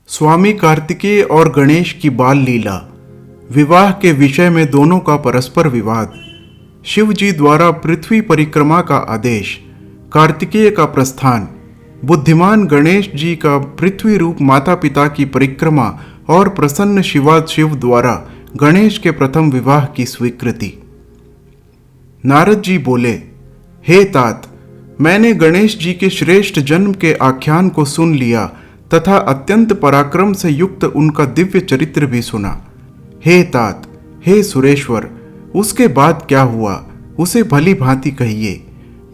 स्वामी कार्तिकेय और गणेश की बाल लीला। विवाह के विषय में दोनों का परस्पर विवाद। शिव जी द्वारा पृथ्वी परिक्रमा का आदेश। कार्तिकेय का प्रस्थान। बुद्धिमान गणेश जी का पृथ्वी रूप माता पिता की परिक्रमा और प्रसन्न शिव द्वारा गणेश के प्रथम विवाह की स्वीकृति। नारद जी बोले, हे तात, मैंने गणेश जी के श्रेष्ठ जन्म के आख्यान को सुन लिया तथा अत्यंत पराक्रम से युक्त उनका दिव्य चरित्र भी सुना। हे तात, हे सुरेश्वर, उसके बाद क्या हुआ उसे भली भांति कहिए।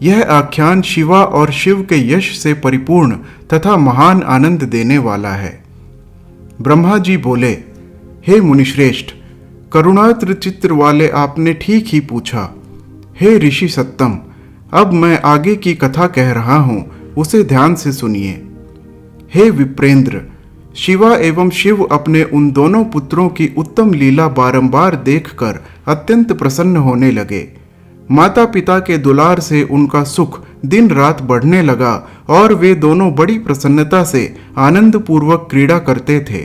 यह आख्यान शिवा और शिव के यश से परिपूर्ण तथा महान आनंद देने वाला है। ब्रह्मा जी बोले, हे मुनिश्रेष्ठ, करुणात्र चित्र वाले आपने ठीक ही पूछा। हे ऋषि सत्तम, अब मैं आगे की कथा कह रहा हूं, उसे ध्यान से सुनिए। हे विप्रेंद्र, शिवा एवं शिव अपने उन दोनों पुत्रों की उत्तम लीला बारंबार देखकर अत्यंत प्रसन्न होने लगे। माता पिता के दुलार से उनका सुख दिन रात बढ़ने लगा और वे दोनों बड़ी प्रसन्नता से आनंद पूर्वक क्रीड़ा करते थे।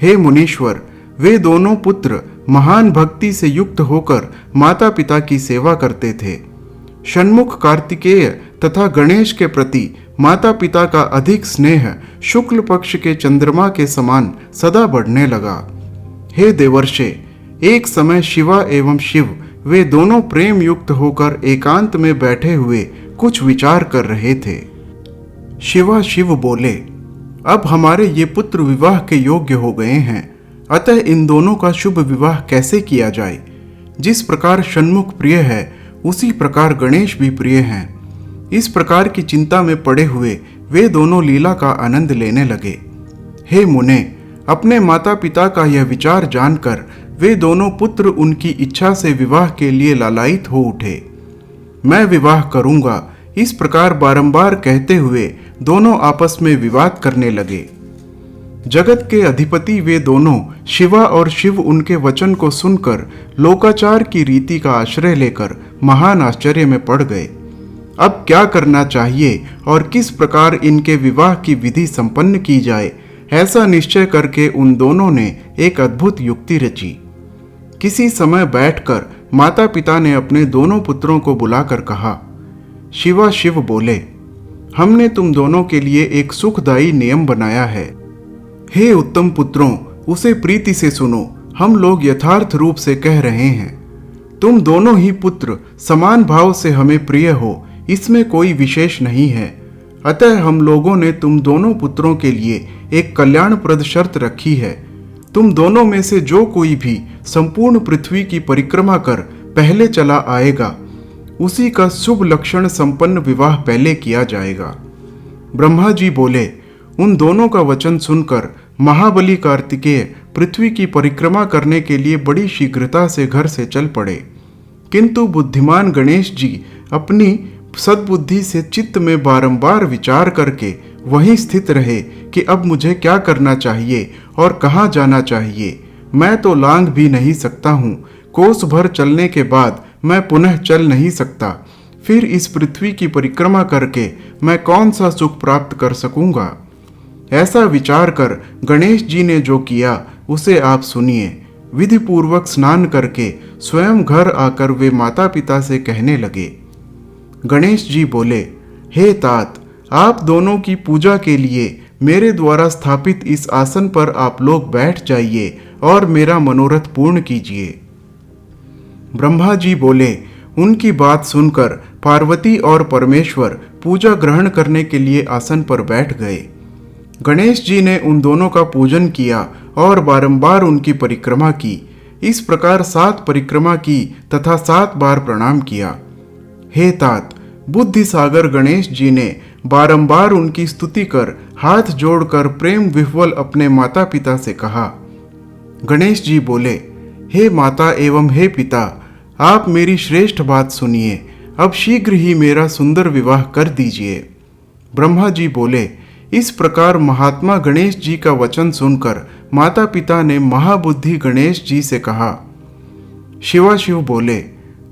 हे मुनीश्वर, वे दोनों पुत्र महान भक्ति से युक्त होकर माता पिता की सेवा करते थे। षण्मुख कार्तिकेय तथा गणेश के प्रति माता पिता का अधिक स्नेह शुक्ल पक्ष के चंद्रमा के समान सदा बढ़ने लगा। हे देवर्षे, एक समय शिवा एवं शिव वे दोनों प्रेम युक्त होकर एकांत में बैठे हुए कुछ विचार कर रहे थे। शिवा शिव बोले, अब हमारे ये पुत्र विवाह के योग्य हो गए हैं, अतः इन दोनों का शुभ विवाह कैसे किया जाए। जिस प्रकार षण्मुख प्रिय है उसी प्रकार गणेश भी प्रिय हैं। इस प्रकार की चिंता में पड़े हुए वे दोनों लीला का आनंद लेने लगे। हे मुने, अपने माता पिता का यह विचार जानकर वे दोनों पुत्र उनकी इच्छा से विवाह के लिए लालायित हो उठे। मैं विवाह करूंगा, इस प्रकार बारंबार कहते हुए दोनों आपस में विवाद करने लगे। जगत के अधिपति वे दोनों शिवा और शिव उनके वचन को सुनकर लोकाचार की रीति का आश्रय लेकर महान आश्चर्य में पड़ गए। अब क्या करना चाहिए और किस प्रकार इनके विवाह की विधि संपन्न की जाए, ऐसा निश्चय करके उन दोनों ने एक अद्भुत युक्ति रची। किसी समय बैठकर माता पिता ने अपने दोनों पुत्रों को बुलाकर कहा। शिवा शिव बोले, हमने तुम दोनों के लिए एक सुखदायी नियम बनाया है। हे उत्तम पुत्रों, उसे प्रीति से सुनो, हम लोग यथार्थ रूप से कह रहे हैं। तुम दोनों ही पुत्र समान भाव से हमें प्रिय हो, इसमें कोई विशेष नहीं है। अतः हम लोगों ने तुम दोनों पुत्रों के लिए एक कल्याणप्रद शर्त रखी है। तुम दोनों में से जो कोई भी संपूर्ण पृथ्वी की परिक्रमा कर पहले चला आएगा, उसी का शुभ लक्षण संपन्न विवाह पहले किया जाएगा। ब्रह्मा जी बोले, उन दोनों का वचन सुनकर महाबली कार्तिकेय पृथ्वी की परिक्रमा करने के लिए बड़ी शीघ्रता से घर से चल पड़े। किंतु बुद्धिमान गणेश जी अपनी सद्बुद्धि से चित्त में बारंबार विचार करके वहीं स्थित रहे कि अब मुझे क्या करना चाहिए और कहाँ जाना चाहिए। मैं तो लांघ भी नहीं सकता हूँ, कोस भर चलने के बाद मैं पुनः चल नहीं सकता। फिर इस पृथ्वी की परिक्रमा करके मैं कौन सा सुख प्राप्त कर सकूंगा। ऐसा विचार कर गणेश जी ने जो किया उसे आप सुनिए। विधि पूर्वक स्नान करके स्वयं घर आकर वे माता पिता से कहने लगे। गणेश जी बोले, हे तात, आप दोनों की पूजा के लिए मेरे द्वारा स्थापित इस आसन पर आप लोग बैठ जाइए और मेरा मनोरथ पूर्ण कीजिए। ब्रह्मा जी बोले, उनकी बात सुनकर पार्वती और परमेश्वर पूजा ग्रहण करने के लिए आसन पर बैठ गए। गणेश जी ने उन दोनों का पूजन किया और बारंबार उनकी परिक्रमा की। इस प्रकार 7 परिक्रमा की तथा 7 बार प्रणाम किया। हे तात, बुद्धि सागर गणेश जी ने बारंबार उनकी स्तुति कर हाथ जोड़कर प्रेम विह्वल अपने माता पिता से कहा। गणेश जी बोले, हे माता एवं हे पिता, आप मेरी श्रेष्ठ बात सुनिए, अब शीघ्र ही मेरा सुंदर विवाह कर दीजिए। ब्रह्मा जी बोले, इस प्रकार महात्मा गणेश जी का वचन सुनकर माता पिता ने महाबुद्धि गणेश जी से कहा। शिवा शिव बोले,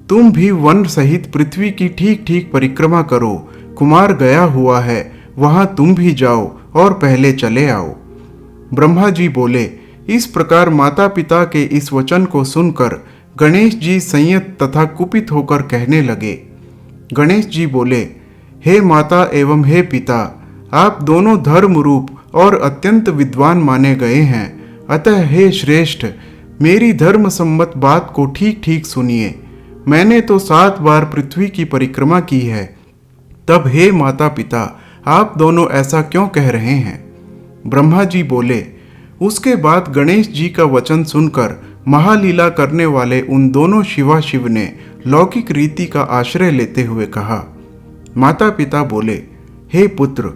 तुम भी वन सहित पृथ्वी की ठीक ठीक परिक्रमा करो। कुमार गया हुआ है, वहां तुम भी जाओ और पहले चले आओ। ब्रह्मा जी बोले, इस प्रकार माता पिता के इस वचन को सुनकर गणेश जी संयत तथा कुपित होकर कहने लगे। गणेश जी बोले, हे माता एवं हे पिता, आप दोनों धर्म रूप और अत्यंत विद्वान माने गए हैं, अतः हे श्रेष्ठ, मेरी धर्म सम्मत बात को ठीक ठीक सुनिए। मैंने तो 7 बार पृथ्वी की परिक्रमा की है, तब हे माता पिता, आप दोनों ऐसा क्यों कह रहे हैं? ब्रह्मा जी बोले, उसके बाद गणेश जी का वचन सुनकर महालीला करने वाले उन दोनों शिवा शिव ने लौकिक रीति का आश्रय लेते हुए कहा। माता पिता बोले, हे पुत्र,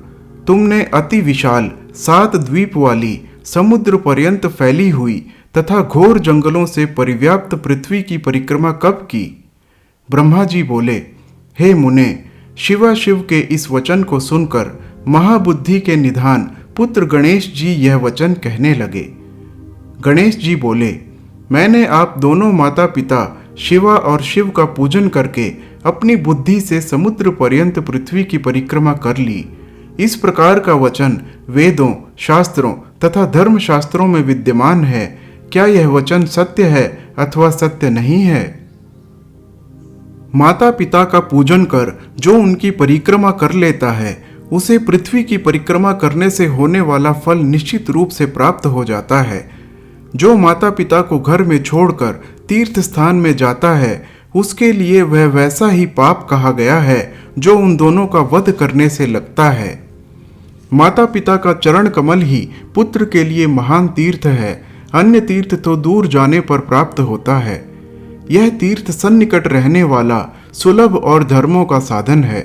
तुमने अति विशाल 7 द्वीप वाली समुद्र पर्यंत फैली हुई तथा घोर जंगलों से परिव्याप्त पृथ्वी की परिक्रमा कब की? ब्रह्मा जी बोले, हे मुने, शिवा शिव के इस वचन को सुनकर महाबुद्धि के निधान पुत्र गणेश जी यह वचन कहने लगे। गणेश जी बोले, मैंने आप दोनों माता पिता शिवा और शिव का पूजन करके अपनी बुद्धि से समुद्र पर्यंत पृथ्वी की परिक्रमा कर ली। इस प्रकार का वचन वेदों, शास्त्रों तथा धर्मशास्त्रों में विद्यमान है। क्या यह वचन सत्य है अथवा सत्य नहीं है? माता पिता का पूजन कर जो उनकी परिक्रमा कर लेता है, उसे पृथ्वी की परिक्रमा करने से होने वाला फल निश्चित रूप से प्राप्त हो जाता है। जो माता पिता को घर में छोड़कर तीर्थ स्थान में जाता है, उसके लिए वह वैसा ही पाप कहा गया है जो उन दोनों का वध करने से लगता है। माता पिता का चरण कमल ही पुत्र के लिए महान तीर्थ है, अन्य तीर्थ तो दूर जाने पर प्राप्त होता है। यह तीर्थ सन्निकट रहने वाला सुलभ और धर्मों का साधन है।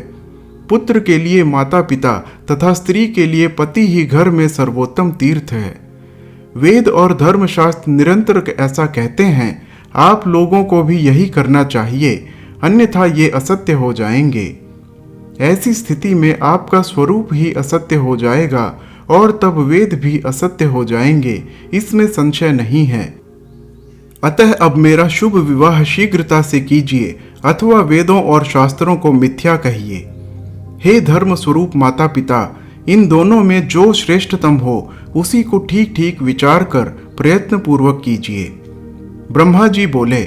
पुत्र के लिए माता पिता तथा स्त्री के लिए पति ही घर में सर्वोत्तम तीर्थ है। वेद और धर्मशास्त्र निरंतर ऐसा कहते हैं, आप लोगों को भी यही करना चाहिए, अन्यथा ये असत्य हो जाएंगे। ऐसी स्थिति में आपका स्वरूप ही असत्य हो जाएगा और तब वेद भी असत्य हो जाएंगे, इसमें संशय नहीं है। अतः अब मेरा शुभ विवाह शीघ्रता से कीजिए अथवा वेदों और शास्त्रों को मिथ्या कहिए। हे धर्म स्वरूप माता पिता, इन दोनों में जो श्रेष्ठतम हो उसी को ठीक ठीक विचार कर प्रयत्न पूर्वक कीजिए। ब्रह्मा जी बोले,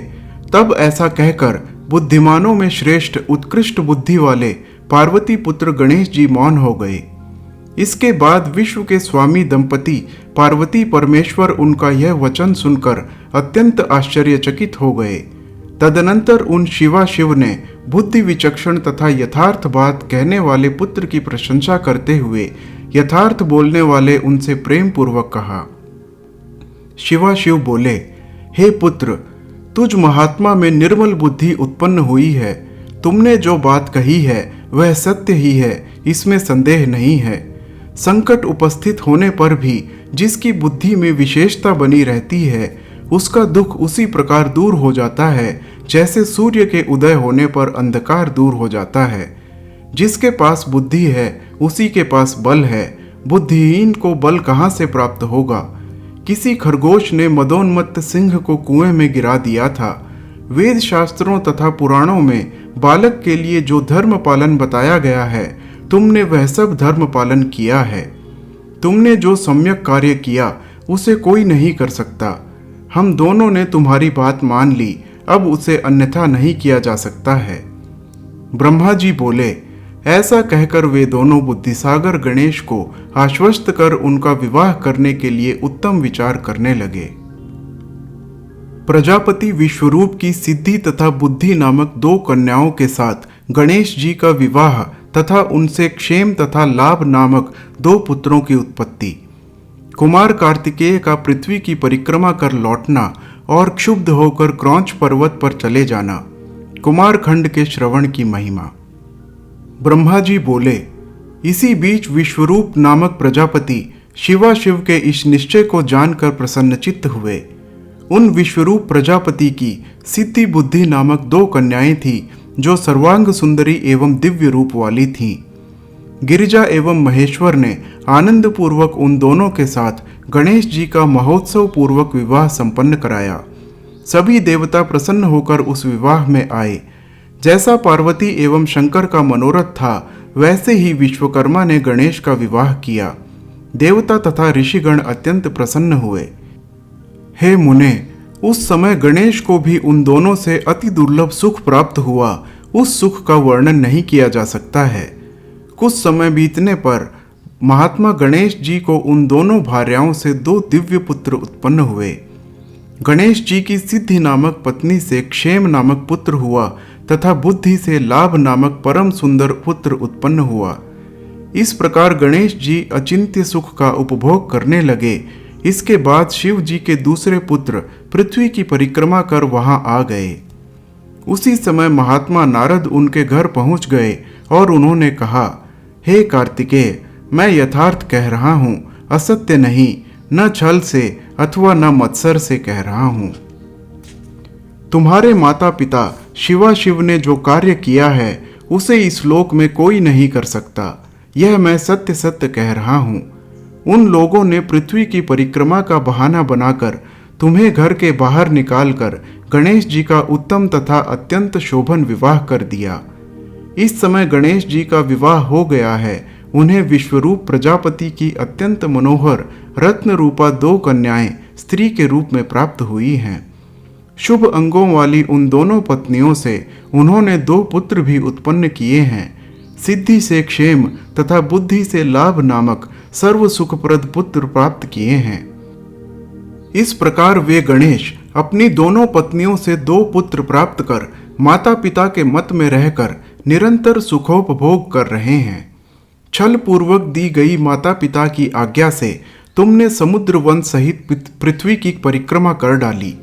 तब ऐसा कहकर बुद्धिमानों में श्रेष्ठ उत्कृष्ट बुद्धि वाले पार्वती पुत्र गणेश जी मौन हो गए। इसके बाद विश्व के स्वामी दंपति पार्वती परमेश्वर उनका यह वचन सुनकर अत्यंत आश्चर्यचकित हो गए। तदनंतर उन शिवा शिव ने बुद्धि विचक्षण तथा यथार्थ बात कहने वाले पुत्र की प्रशंसा करते हुए यथार्थ बोलने वाले उनसे प्रेम पूर्वक कहा। शिवा शिव बोले, हे पुत्र, तुझ महात्मा में निर्मल बुद्धि उत्पन्न हुई है। तुमने जो बात कही है वह सत्य ही है, इसमें संदेह नहीं है। संकट उपस्थित होने पर भी जिसकी बुद्धि में विशेषता बनी रहती है, उसका दुख उसी प्रकार दूर हो जाता है जैसे सूर्य के उदय होने पर अंधकार दूर हो जाता है। जिसके पास बुद्धि है उसी के पास बल है, बुद्धिहीन को बल कहाँ से प्राप्त होगा? किसी खरगोश ने मदोन्मत्त सिंह को कुएं में गिरा दिया था। वेद शास्त्रों तथा पुराणों में बालक के लिए जो धर्म पालन बताया गया है, तुमने वह सब धर्म पालन किया है। तुमने जो सम्यक कार्य किया उसे कोई नहीं कर सकता। हम दोनों ने तुम्हारी बात मान ली, अब उसे अन्यथा नहीं किया जा सकता है। ब्रह्मा जी बोले, ऐसा कहकर वे दोनों बुद्धिसागर गणेश को आश्वस्त कर उनका विवाह करने के लिए उत्तम विचार करने लगे। प्रजापति विश्वरूप की सिद्धि तथा बुद्धि नामक 2 कन्याओं के साथ गणेश जी का विवाह तथा उनसे क्षेम तथा लाभ नामक 2 पुत्रों की उत्पत्ति। कुमार कार्तिकेय का पृथ्वी की परिक्रमा कर लौटना और क्षुब्ध होकर क्रौंच पर्वत पर चले जाना। कुमार खंड के श्रवण की महिमा। ब्रह्मा जी बोले, इसी बीच विश्वरूप नामक प्रजापति शिवा शिव के इस निश्चय को जानकर प्रसन्नचित्त हुए। उन विश्वरूप प्रजापति की सिद्धि बुद्धि नामक 2 कन्याएं थीं जो सर्वांग सुंदरी एवं दिव्य रूप वाली थीं। गिरिजा एवं महेश्वर ने आनंद पूर्वक उन दोनों के साथ गणेश जी का महोत्सव पूर्वक विवाह संपन्न कराया। सभी देवता प्रसन्न होकर उस विवाह में आए। जैसा पार्वती एवं शंकर का मनोरथ था, वैसे ही विश्वकर्मा ने गणेश का विवाह किया। देवता तथा ऋषिगण अत्यंत प्रसन्न हुए। हे मुने, उस समय गणेश को भी उन दोनों से अति दुर्लभ सुख प्राप्त हुआ। उस सुख का वर्णन नहीं किया जा सकता है। कुछ समय बीतने पर महात्मा गणेश जी को उन दोनों भार्याओं से 2 दिव्य पुत्र उत्पन्न हुए। गणेश जी की सिद्धि नामक पत्नी से क्षेम नामक पुत्र हुआ तथा बुद्धि से लाभ नामक परम सुंदर पुत्र उत्पन्न हुआ। इस प्रकार गणेश जी अचिंत्य सुख का उपभोग करने लगे। इसके बाद शिव जी के दूसरे पुत्र पृथ्वी की परिक्रमा कर वहां आ गए। उसी समय महात्मा नारद उनके घर पहुंच गए और उन्होंने कहा, हे कार्तिकेय, मैं यथार्थ कह रहा हूं, असत्य नहीं, न छल से अथवा न मत्सर से कह रहा हूं। तुम्हारे माता पिता शिवाशिव ने जो कार्य किया है उसे इस लोक में कोई नहीं कर सकता। यह मैं सत्य सत्य कह रहा हूं। उन लोगों ने पृथ्वी की परिक्रमा का बहाना बनाकर तुम्हें घर के बाहर निकालकर गणेश जी का उत्तम तथा अत्यंत शोभन विवाह कर दिया। इस समय गणेश जी का विवाह हो गया है। उन्हें विश्वरूप प्रजापति की अत्यंत मनोहर रत्न रूपा 2 कन्याएं स्त्री के रूप में प्राप्त हुई हैं। शुभ अंगों वाली उन दोनों पत्नियों से उन्होंने 2 पुत्र भी उत्पन्न किए हैं। सिद्धि से क्षेम तथा बुद्धि से लाभ नामक सर्व सुखप्रद पुत्र प्राप्त किए हैं। इस प्रकार वे गणेश अपनी दोनों पत्नियों से 2 पुत्र प्राप्त कर माता पिता के मत में रहकर निरंतर सुखोपभोग कर रहे हैं। छल पूर्वक दी गई माता पिता की आज्ञा से तुमने समुद्र वन सहित पृथ्वी की परिक्रमा कर डाली।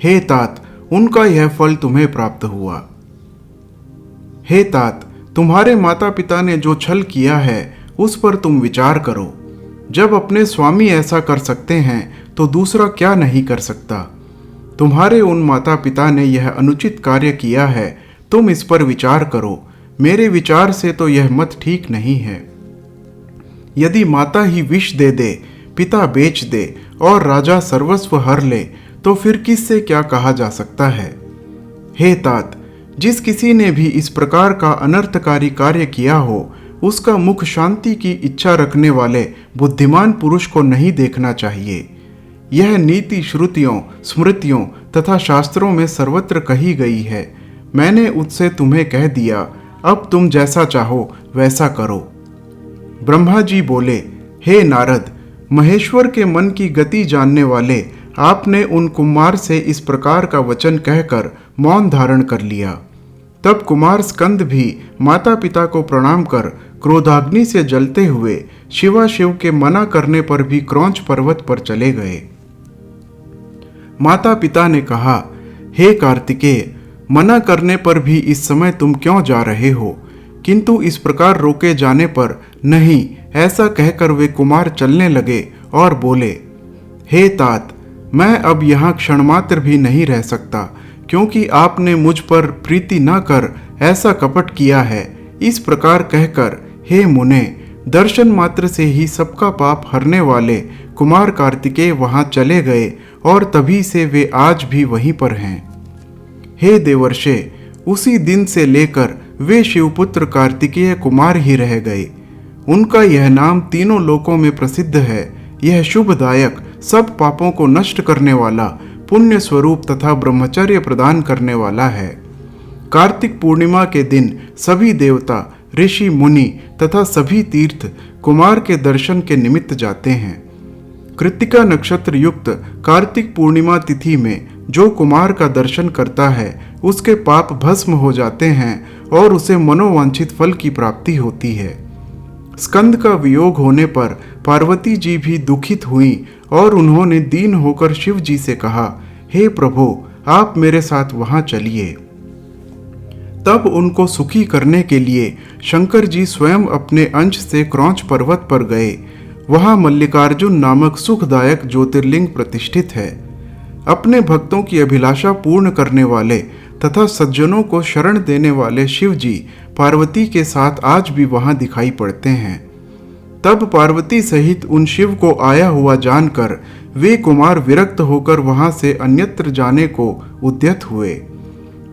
हे तात, उनका यह फल तुम्हें प्राप्त हुआ। हे तात, तुम्हारे माता पिता ने जो छल किया है उस पर तुम विचार करो। जब अपने स्वामी ऐसा कर सकते हैं तो दूसरा क्या नहीं कर सकता। तुम्हारे उन माता पिता ने यह अनुचित कार्य किया है, तुम इस पर विचार करो। मेरे विचार से तो यह मत ठीक नहीं है। यदि माता ही विष दे दे, पिता बेच दे और राजा सर्वस्व हर ले तो फिर किससे क्या कहा जा सकता है। हे तात, जिस किसी ने भी इस प्रकार का अनर्थकारी कार्य किया हो उसका मुख शांति की इच्छा रखने वाले बुद्धिमान पुरुष को नहीं देखना चाहिए। यह नीति श्रुतियों, स्मृतियों तथा शास्त्रों में सर्वत्र कही गई है। मैंने उससे तुम्हें कह दिया, अब तुम जैसा चाहो वैसा करो। ब्रह्मा जी बोले, हे नारद, महेश्वर के मन की गति जानने वाले, आपने उन कुमार से इस प्रकार का वचन कहकर मौन धारण कर लिया। तब कुमार स्कंद भी माता पिता को प्रणाम कर क्रोधाग्नि से जलते हुए शिवाशिव के मना करने पर भी क्रौंच पर्वत पर चले गए। माता पिता ने कहा, हे कार्तिकेय, मना करने पर भी इस समय तुम क्यों जा रहे हो? किंतु इस प्रकार रोके जाने पर नहीं, ऐसा कहकर वे कुमार चलने लगे और बोले, हे तात, मैं अब यहाँ क्षणमात्र भी नहीं रह सकता, क्योंकि आपने मुझ पर प्रीति न कर ऐसा कपट किया है। इस प्रकार कहकर हे मुने, दर्शन मात्र से ही सबका पाप हरने वाले कुमार कार्तिकेय वहां चले गए और तभी से वे आज भी वहीं पर हैं। हे देवर्षे, उसी दिन से लेकर वे शिवपुत्र कार्तिकेय कुमार ही रह गए। उनका यह नाम तीनों लोकों में प्रसिद्ध है। यह शुभदायक, सब पापों को नष्ट करने वाला, पुण्य स्वरूप तथा ब्रह्मचर्य प्रदान करने वाला है। कार्तिक पूर्णिमा के दिन सभी देवता, ऋषि, मुनि तथा सभी तीर्थ कुमार के दर्शन के निमित्त जाते हैं। कृत्तिका नक्षत्र युक्त कार्तिक पूर्णिमा तिथि में जो कुमार का दर्शन करता है उसके पाप भस्म हो जाते हैं और उसे मनोवांछित फल की प्राप्ति होती है। स्कंद का वियोग होने पर पार्वती जी भी दुखित हुई और उन्होंने दीन होकर शिव जी से कहा, हे प्रभु, आप मेरे साथ वहां चलिए। तब उनको सुखी करने के लिए शंकर जी स्वयं अपने अंश से क्रौंच पर्वत पर गए। वहां मल्लिकार्जुन नामक सुखदायक ज्योतिर्लिंग प्रतिष्ठित है। अपने भक्तों की अभिलाषा पूर्ण करने वाले तथा सज्जनों को शरण देने वाले शिव जी पार्वती के साथ आज भी वहां दिखाई पड़ते हैं। तब पार्वती सहित उन शिव को आया हुआ जानकर वे कुमार विरक्त होकर वहां से अन्यत्र जाने को उद्यत हुए।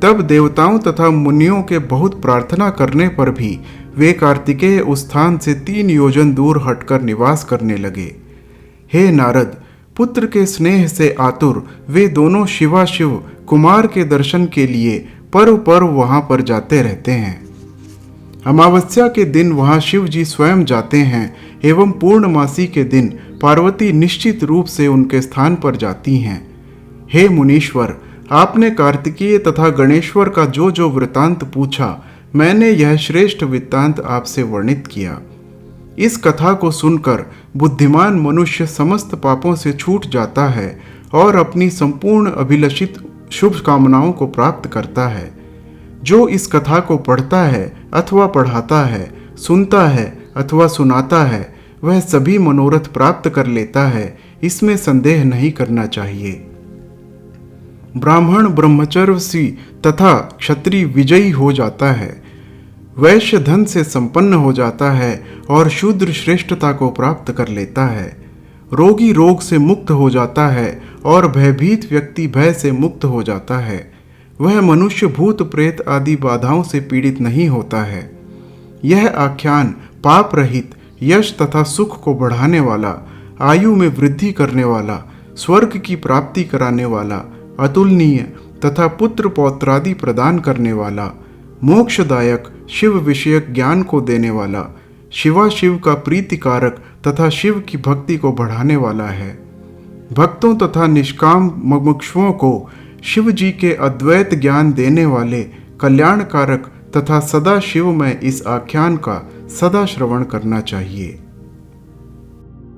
तब देवताओं तथा मुनियों के बहुत प्रार्थना करने पर भी वे कार्तिकेय उस स्थान से 3 योजन दूर हटकर निवास करने लगे। हे नारद, पुत्र के स्नेह से आतुर वे दोनों शिवाशिव कुमार के दर्शन के लिए पर्व पर्व वहां पर जाते रहते हैं। अमावस्या के दिन वहां शिव जी स्वयं जाते हैं एवं पूर्णमासी के दिन पार्वती निश्चित रूप से उनके स्थान पर जाती हैं। हे मुनीश्वर, आपने कार्तिकेय तथा गणेश्वर का जो जो वृतांत पूछा, मैंने यह श्रेष्ठ वृत्तांत आपसे वर्णित किया। इस कथा को सुनकर बुद्धिमान मनुष्य समस्त पापों से छूट जाता है और अपनी संपूर्ण अभिलषित शुभ कामनाओं को प्राप्त करता है। जो इस कथा को पढ़ता है अथवा पढ़ाता है, सुनता है अथवा सुनाता है, वह सभी मनोरथ प्राप्त कर लेता है, इसमें संदेह नहीं करना चाहिए। ब्राह्मण ब्रह्मचर्यसी तथा क्षत्रिय विजयी हो जाता है, वैश्य धन से संपन्न हो जाता है और शूद्र श्रेष्ठता को प्राप्त कर लेता है। रोगी रोग से मुक्त हो जाता है और भयभीत व्यक्ति भय से मुक्त हो जाता है। वह मनुष्य भूत प्रेत आदि बाधाओं से पीड़ित नहीं होता है। यह आख्यान पाप रहित, यश तथा सुख को बढ़ाने वाला, आयु में वृद्धि करने वाला, स्वर्ग की प्राप्ति कराने वाला, अतुलनीय तथा पुत्र पौत्रादि प्रदान करने वाला, मोक्षदायक शिव विषयक ज्ञान को देने वाला, शिवाशिव का प्रीतिकारक तथा शिव की भक्ति को बढ़ाने वाला है। भक्तों तथा निष्काम मुमुक्षुओं को शिव जी के अद्वैत ज्ञान देने वाले कल्याणकारक तथा सदा शिव में इस आख्यान का सदा श्रवण करना चाहिए।